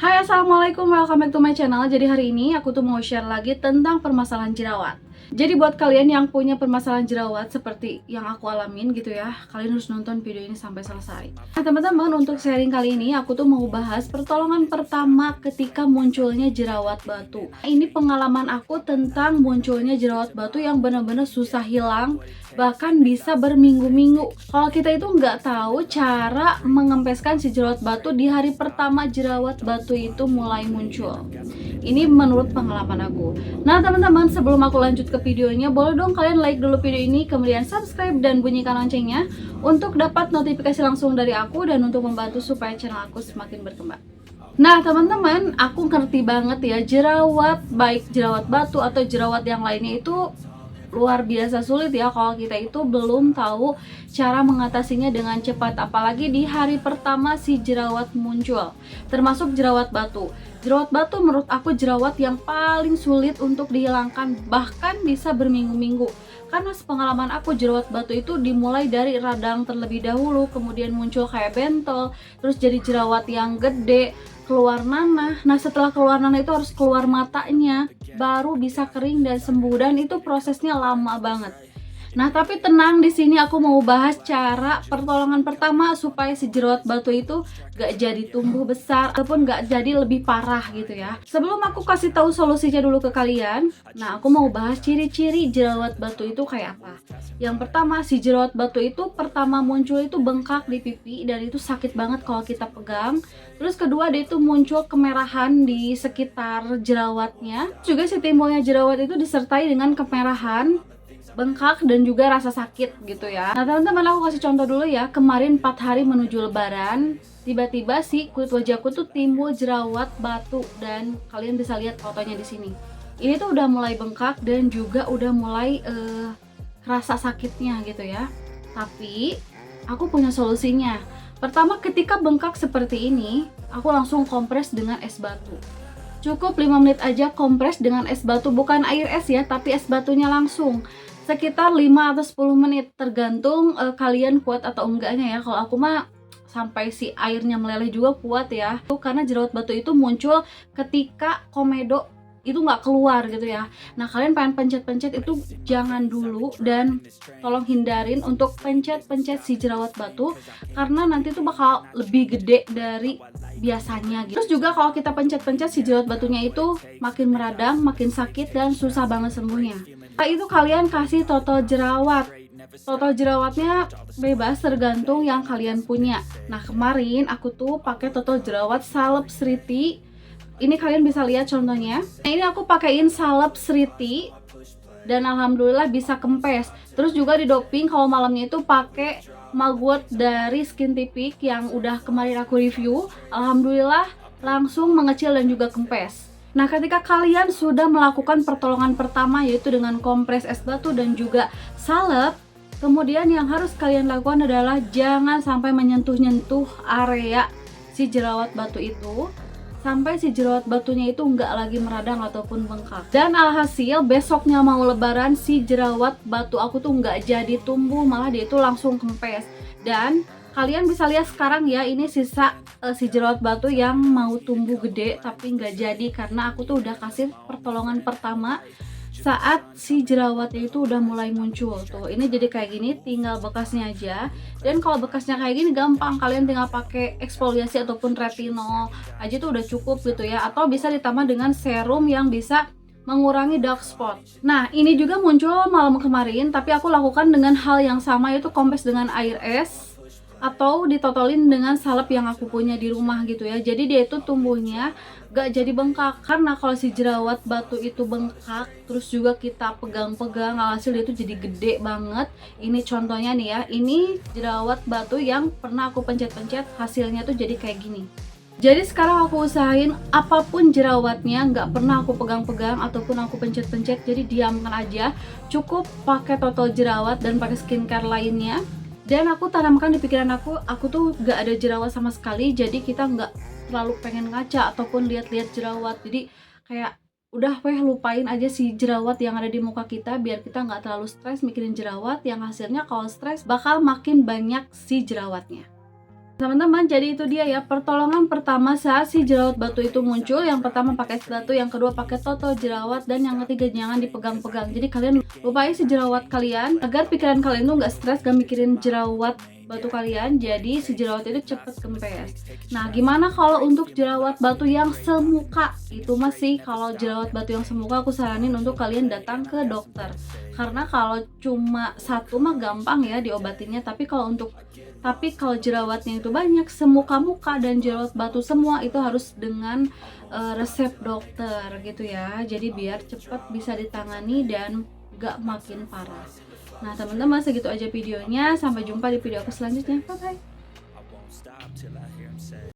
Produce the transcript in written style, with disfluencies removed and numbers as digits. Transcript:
Hai, assalamualaikum, welcome back to my channel. Jadi hari ini aku tuh mau share lagi tentang permasalahan jerawat. Jadi buat kalian yang punya permasalahan jerawat seperti yang aku alamin gitu ya, kalian harus nonton video ini sampai selesai. Nah teman-teman, untuk sharing kali ini aku tuh mau bahas pertolongan pertama ketika munculnya jerawat batu. Ini pengalaman aku tentang munculnya jerawat batu yang benar-benar susah hilang, bahkan bisa berminggu-minggu. Kalau kita itu nggak tahu cara mengempeskan si jerawat batu di hari pertama jerawat batu itu mulai muncul. Ini menurut pengalaman aku. Nah teman-teman, sebelum aku lanjut ke videonya, boleh dong kalian like dulu video ini, kemudian subscribe dan bunyikan loncengnya untuk dapat notifikasi langsung dari aku dan untuk membantu supaya channel aku semakin berkembang. Nah teman-teman, aku ngerti banget ya, jerawat, baik jerawat batu atau jerawat yang lainnya itu luar biasa sulit ya kalau kita itu belum tahu cara mengatasinya dengan cepat, apalagi di hari pertama si jerawat muncul, termasuk jerawat batu. Jerawat batu menurut aku jerawat yang paling sulit untuk dihilangkan, bahkan bisa berminggu-minggu. Karena sepengalaman aku, jerawat batu itu dimulai dari radang terlebih dahulu, kemudian muncul kayak bentol, terus jadi jerawat yang gede, keluar nanah. Nah setelah keluar nanah itu harus keluar matanya, baru bisa kering dan sembuh, dan itu prosesnya lama banget. Nah tapi tenang, di sini aku mau bahas cara pertolongan pertama supaya si jerawat batu itu gak jadi tumbuh besar ataupun gak jadi lebih parah gitu ya. Sebelum aku kasih tahu solusinya dulu ke kalian, nah aku mau bahas ciri-ciri jerawat batu itu kayak apa. Yang pertama, si jerawat batu itu pertama muncul itu bengkak di pipi dan itu sakit banget kalau kita pegang. Terus kedua, dia itu muncul kemerahan di sekitar jerawatnya. Juga si timbulnya jerawat itu disertai dengan kemerahan, bengkak, dan juga rasa sakit gitu ya. Nah teman-teman, aku kasih contoh dulu ya. Kemarin 4 hari menuju lebaran, tiba-tiba si kulit wajahku tuh timbul jerawat batu dan kalian bisa lihat fotonya di sini. Ini tuh udah mulai bengkak dan juga udah mulai rasa sakitnya gitu ya. Tapi aku punya solusinya. Pertama, ketika bengkak seperti ini, aku langsung kompres dengan es batu. Cukup 5 menit aja kompres dengan es batu, bukan air es ya, tapi es batunya langsung. Sekitar 5 atau 10 menit, tergantung kalian kuat atau enggaknya ya. Kalau aku mah sampai si airnya meleleh juga kuat ya. Karena jerawat batu itu muncul ketika komedo itu nggak keluar gitu ya. Nah kalian pengen pencet-pencet itu jangan dulu, dan tolong hindarin untuk pencet-pencet si jerawat batu karena nanti tuh bakal lebih gede dari biasanya gitu. Terus juga kalau kita pencet-pencet si jerawat batunya itu makin meradang, makin sakit dan susah banget sembuhnya. Nah itu kalian kasih total jerawat. Total jerawatnya bebas tergantung yang kalian punya. Nah kemarin aku tuh pakai total jerawat salep Sriti. Ini kalian bisa lihat contohnya. Nah ini aku pakaiin salep Sriti dan alhamdulillah bisa kempes. Terus juga di doping kalau malamnya itu pakai mugwort dari Skintific yang udah kemarin aku review. Alhamdulillah langsung mengecil dan juga kempes. Nah ketika kalian sudah melakukan pertolongan pertama, yaitu dengan kompres es batu dan juga salep, kemudian yang harus kalian lakukan adalah jangan sampai menyentuh-nyentuh area si jerawat batu itu sampai si jerawat batunya itu nggak lagi meradang ataupun bengkak. Dan alhasil besoknya mau lebaran, si jerawat batu aku tuh nggak jadi tumbuh, malah dia itu langsung kempes. Dan kalian bisa lihat sekarang ya, ini sisa si jerawat batu yang mau tumbuh gede tapi nggak jadi karena aku tuh udah kasih pertolongan pertama saat si jerawatnya itu udah mulai muncul. Tuh ini jadi kayak gini, tinggal bekasnya aja. Dan kalau bekasnya kayak gini gampang, kalian tinggal pakai eksfoliasi ataupun retinol aja tuh udah cukup gitu ya, atau bisa ditambah dengan serum yang bisa mengurangi dark spot. Nah ini juga muncul malam kemarin, tapi aku lakukan dengan hal yang sama, yaitu kompres dengan air es atau ditotolin dengan salep yang aku punya di rumah gitu ya. Jadi dia itu tumbuhnya gak jadi bengkak, karena kalau si jerawat batu itu bengkak terus juga kita pegang-pegang, alhasil dia itu jadi gede banget. Ini contohnya nih ya, ini jerawat batu yang pernah aku pencet-pencet, hasilnya tuh jadi kayak gini. Jadi sekarang aku usahain apapun jerawatnya nggak pernah aku pegang-pegang ataupun aku pencet-pencet, jadi diamkan aja. Cukup pakai total jerawat dan pakai skincare lainnya. Dan aku tanamkan di pikiran aku tuh gak ada jerawat sama sekali, jadi kita nggak terlalu pengen ngaca ataupun lihat-lihat jerawat. Jadi kayak udah lupain aja si jerawat yang ada di muka kita, biar kita nggak terlalu stres mikirin jerawat, yang hasilnya kalau stres bakal makin banyak si jerawatnya. Teman-teman, jadi itu dia ya pertolongan pertama saat si jerawat batu itu muncul. Yang pertama pakai es batu, yang kedua pakai toto jerawat, dan yang ketiga jangan dipegang-pegang. Jadi kalian lupain si jerawat kalian agar pikiran kalian tuh nggak stres, gak mikirin jerawat batu kalian, jadi si jerawat itu cepet kempes. Nah, gimana kalau untuk jerawat batu yang semuka? Itu masih kalau jerawat batu yang semuka aku saranin untuk kalian datang ke dokter. Karena kalau cuma satu mah gampang ya diobatinnya, tapi kalau jerawatnya itu banyak, semuka-muka dan jerawat batu semua, itu harus dengan resep dokter gitu ya. Jadi biar cepat bisa ditangani dan gak makin parah. Nah teman-teman, segitu aja videonya. Sampai jumpa di video aku selanjutnya. Bye bye.